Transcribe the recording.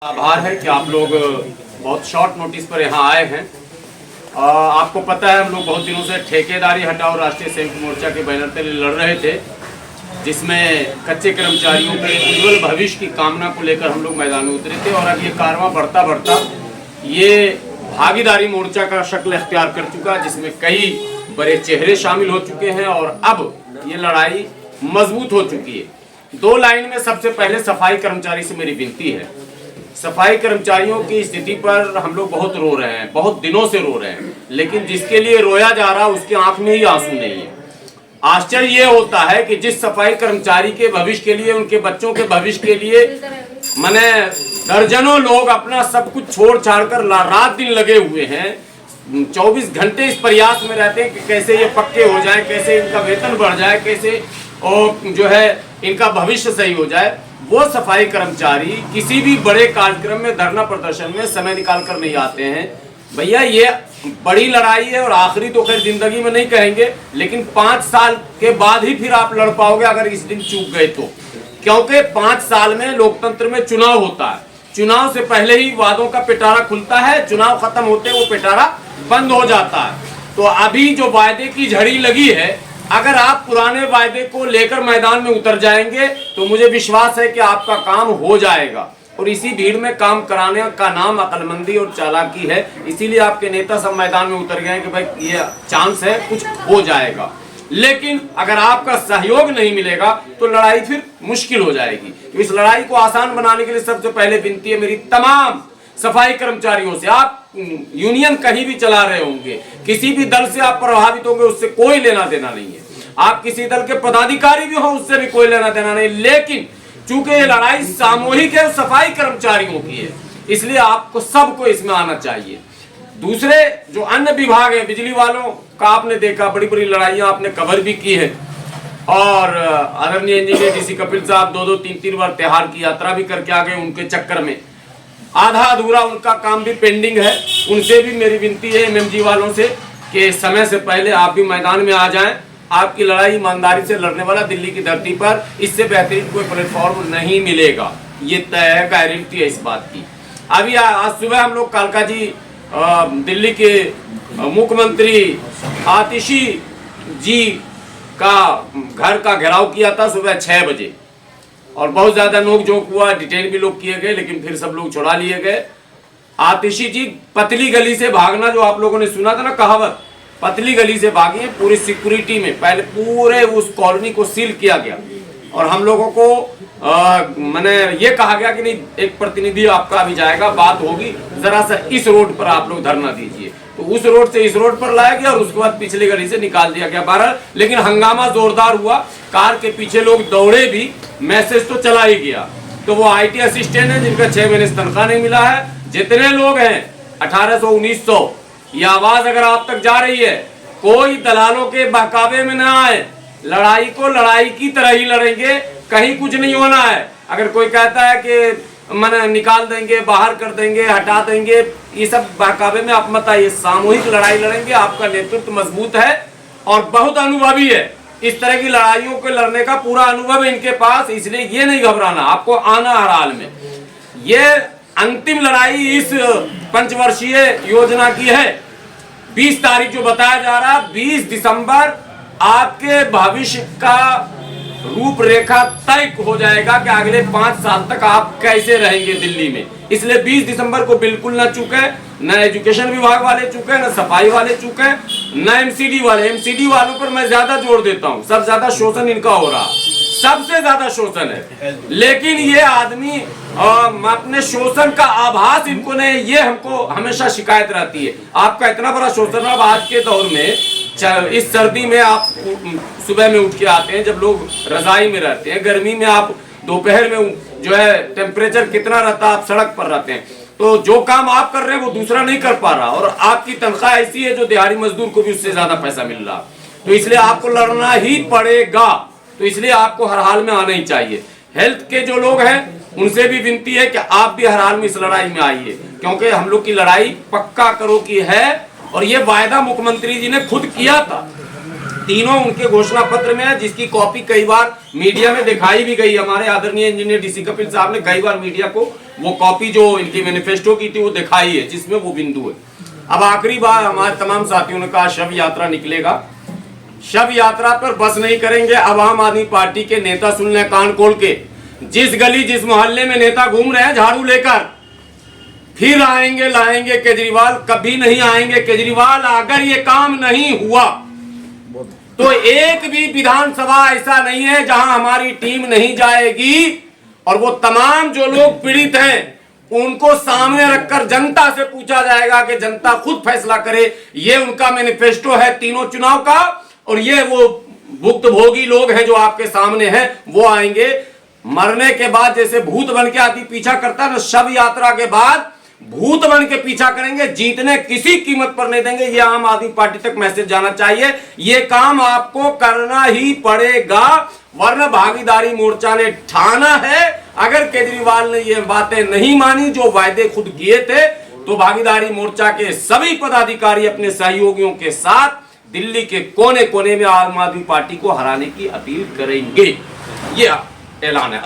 आभार है कि आप लोग बहुत शॉर्ट नोटिस पर यहाँ आए हैं। आपको पता है हम लोग बहुत दिनों से ठेकेदारी हटाओ राष्ट्रीय संयुक्त मोर्चा के बैनर तले लड़ रहे थे, जिसमें कच्चे कर्मचारियों के उज्जवल भविष्य की कामना को लेकर हम लोग मैदान में उतरे थे। और अब ये कारवां बढ़ता बढ़ता ये भागीदारी मोर्चा का शक्ल अख्तियार कर चुका, जिसमें कई बड़े चेहरे शामिल हो चुके हैं और अब ये लड़ाई मजबूत हो चुकी है। दो लाइन में सबसे पहले सफाई कर्मचारी से मेरी विनती है। सफाई कर्मचारियों की स्थिति पर हम लोग बहुत रो रहे हैं, बहुत दिनों से रो रहे हैं, लेकिन जिसके लिए रोया जा रहा उसकी आंख में ही आंसू नहीं है। आश्चर्य ये होता है कि जिस सफाई कर्मचारी के भविष्य के लिए, उनके बच्चों के भविष्य के लिए माने दर्जनों लोग अपना सब कुछ छोड़ छाड़ कर रात दिन लगे हुए हैं, 24 घंटे इस प्रयास में रहते हैं कि कैसे ये पक्के हो जाए, कैसे इनका वेतन बढ़ जाए, कैसे और जो है इनका भविष्य सही हो जाए। वो सफाई कर्मचारी किसी भी बड़े कार्यक्रम में, धरना प्रदर्शन में समय निकाल कर नहीं आते हैं। भैया ये बड़ी लड़ाई है और आखिरी तो खैर जिंदगी में नहीं कहेंगे, लेकिन 5 साल के बाद ही फिर आप लड़ पाओगे अगर इस दिन चूक गए तो। क्योंकि 5 साल में लोकतंत्र में चुनाव होता है, चुनाव से पहले ही वादों का पिटारा खुलता है, चुनाव खत्म होते वो पिटारा बंद हो जाता है। तो अभी जो वायदे की झड़ी लगी है, अगर आप पुराने वायदे को लेकर मैदान में उतर जाएंगे तो मुझे विश्वास है कि आपका काम हो जाएगा। और इसी भीड़ में काम कराने का नाम अक्लमंदी और चालाकी है। इसीलिए आपके नेता सब मैदान में उतर गए कि भाई ये चांस है, कुछ हो जाएगा। लेकिन अगर आपका सहयोग नहीं मिलेगा तो लड़ाई फिर मुश्किल हो जाएगी। तो इस लड़ाई को आसान बनाने के लिए सबसे पहले विनती है मेरी तमाम सफाई कर्मचारियों से। आप यूनियन कहीं भी चला रहे होंगे, किसी भी दल से आप प्रभावित होंगे, उससे कोई लेना देना नहीं है। आप किसी दल के पदाधिकारी भी हो, उससे भी कोई लेना देना नहीं। लेकिन चूंकि ये लड़ाई सामूहिक है, सफाई कर्मचारियों की है, इसलिए आपको सबको इसमें आना चाहिए। दूसरे जो अन्य विभाग है, बिजली वालों का आपने देखा, बड़ी बड़ी लड़ाइयां आपने कवर भी की है। और आदरणीय इंजीनियर डीसी कपिल साहब 2-2, 3-3 बार त्योहार की यात्रा भी करके आ गए। उनके चक्कर में आधा अधूरा उनका काम भी पेंडिंग है। उनसे भी मेरी विनती है एमएमजी वालों से कि समय से पहले आप भी मैदान में आ जाएं। आपकी लड़ाई ईमानदारी से लड़ने वाला दिल्ली की धरती पर इससे बेहतरीन कोई प्लेटफॉर्म नहीं मिलेगा, ये तय है, गारंटी है इस बात की। अभी आज सुबह हम लोग कालका जी दिल्ली के मुख्यमंत्री आतिशी जी का घर का घेराव किया था सुबह 6 बजे, और बहुत ज्यादा नोक झोंक हुआ, डिटेन भी लोग किए गए, लेकिन फिर सब लोग छुड़ा लिए गए। आतिशी जी पतली गली से भागना, जो आप लोगों ने सुना था ना कहावत, पतली गली से भागी पूरी सिक्योरिटी में। पहले पूरे उस कॉलोनी को सील किया गया और हम लोगों को मैंने ये कहा गया कि नहीं, एक प्रतिनिधि आपका अभी जाएगा, बात होगी, जरा सा इस रोड पर आप लोग धरना दीजिए। तो उस रोड से इस रोड पर लाया गया और उसके बाद पिछली गली से निकाल दिया गया बाहर। लेकिन हंगामा जोरदार हुआ, कार के पीछे लोग दौड़े भी, मैसेज तो चला ही गया। तो वो IT असिस्टेंट है जिनका 6 महीने से तनख्वाह नहीं मिला है। जितने लोग हैं 1800, 1900, ये आवाज अगर आप तक जा रही है, कोई दलालों के बहकावे में ना आए। लड़ाई को लड़ाई की तरह ही लड़ेंगे, कहीं कुछ नहीं होना है। अगर कोई कहता है कि मैंने निकाल देंगे, बाहर कर देंगे, हटा देंगे, ये सब बहकावे में आप मत आइए। सामूहिक लड़ाई लड़ेंगे। आपका नेतृत्व मजबूत है और बहुत अनुभवी है, इस तरह की लड़ाइयों को लड़ने का पूरा अनुभव है इनके पास, इसलिए ये नहीं घबराना, आपको आना हर हाल में। ये अंतिम लड़ाई इस पंचवर्षीय योजना की है। 20 तारीख जो बताया जा रहा, 20 दिसंबर आपके भविष्य का रूपरेखा तय हो जाएगा कि अगले 5 साल तक आप कैसे रहेंगे दिल्ली में। इसलिए 20 दिसंबर को बिल्कुल ना चूके, न एजुकेशन विभाग वाले चूके, न सफाई वाले चूके, न एमसीडी वाले। एमसीडी वालों पर मैं ज्यादा जोर देता हूँ, सबसे ज्यादा शोषण इनका हो रहा, सबसे ज्यादा शोषण है। लेकिन ये आदमी अपने शोषण का आभास इनको नहीं, ये हमको हमेशा शिकायत रहती है। आपका इतना बड़ा शोषण अब आज के दौर में, इस सर्दी में आप सुबह में उठ के आते हैं, जब लोग रजाई में रहते हैं, गर्मी में आप दोपहर में जो है टेम्परेचर कितना रहता है, आप सड़क पर रहते हैं, तो जो काम आप कर रहे हैं वो दूसरा नहीं कर पा रहा, और आपकी तनख्वाह ऐसी है जो दिहाड़ी मजदूर को भी उससे ज्यादा पैसा मिल रहा। तो इसलिए आपको लड़ना ही पड़ेगा। तो इसलिए आपको हर हाल में आना ही चाहिए। हेल्थ के जो लोग हैं उनसे भी विनती है कि आप भी हर हाल में इस लड़ाई में आइए, क्योंकि हम लोग की लड़ाई पक्का करो की है। और ये वायदा मुख्यमंत्री जी ने खुद किया था तीनों उनके घोषणा पत्र में है, जिसकी कॉपी कई बार मीडिया में दिखाई भी गई। हमारे आदरणीय इंजीनियर डीसी कपिल साहब ने कई बार मीडिया को वो कॉपी जो इनकी मैनिफेस्टो की थी वो दिखाई है, जिसमें वो बिंदु है। अब आखिरी बार हमारे तमाम साथियों ने कहा शव यात्रा निकलेगा, शव यात्रा पर बस नहीं करेंगे। अब आम आदमी पार्टी के नेता सुन लें कान खोल के, जिस गली जिस मोहल्ले में नेता घूम रहे हैं झाड़ू लेकर, फिर आएंगे लाएंगे केजरीवाल, कभी नहीं आएंगे केजरीवाल। अगर ये काम नहीं हुआ तो एक भी विधानसभा ऐसा नहीं है जहां हमारी टीम नहीं जाएगी, और वो तमाम जो लोग पीड़ित हैं उनको सामने रखकर जनता से पूछा जाएगा कि जनता खुद फैसला करे। ये उनका मैनिफेस्टो है तीनों चुनाव का, और ये वो भुक्तभोगी लोग हैं जो आपके सामने हैं, वो आएंगे मरने के बाद, जैसे भूत बन के आदमी पीछा करता है ना, शव यात्रा के बाद भूत बन के पीछा करेंगे, जीतने किसी कीमत पर नहीं देंगे। ये आम आदमी पार्टी तक मैसेज जाना चाहिए। ये काम आपको करना ही पड़ेगा, वरना भागीदारी मोर्चा ने ठाना है, अगर केजरीवाल ने ये बातें नहीं मानी जो वायदे खुद किए थे, तो भागीदारी मोर्चा के सभी पदाधिकारी अपने सहयोगियों के साथ दिल्ली के कोने कोने में आम आदमी पार्टी को हराने की अपील करेंगे। ये ऐलान है।